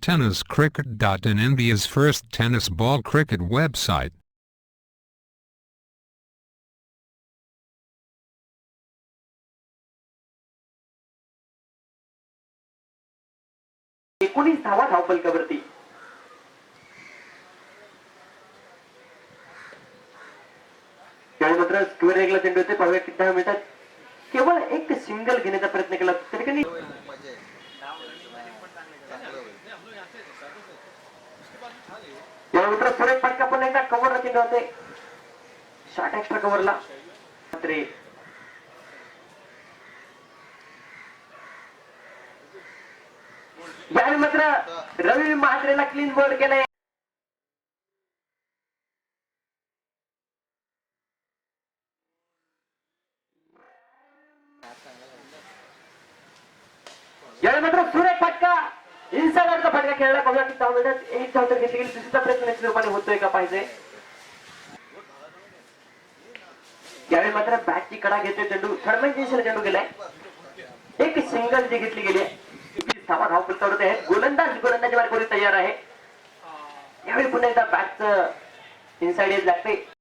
TennisCricket.in, India's first tennis ball cricket website. धावफलकावरती मात्र square एकला चेंडू होते. पाहूया किती धावा मिळतात. केवळ एक सिंगल घेण्याचा प्रयत्न केला तरी मित्र सुरेख फटका पण एकदा कव्हरला चेंडू होते. शॉर्ट एक्स्ट्रा कव्हरला यावेळी मात्र रवी महात्रेला क्लीन बोर्ड केलाय. यावेळी मात्र सुरेख फटका इन्साइडरचा फटका खेळला. बघा किती धाव मिळतात. एक धाव तर घेतली गेली. दुसरा प्रयत्न निश्चित रूपाने होतोय का पाहिजे. यावेळी मात्र बॅटची कडा घेतोय चेंडू. थर्डमॅन चेंडू गेलाय. एक सिंगल जी घेतली गेली आहे. धाव फलकावरत आहे. गोलंदाजी मार्गावरती तयार आहे. यावेळी पुन्हा एकदा बॅटचं इनसाइड एज लागते.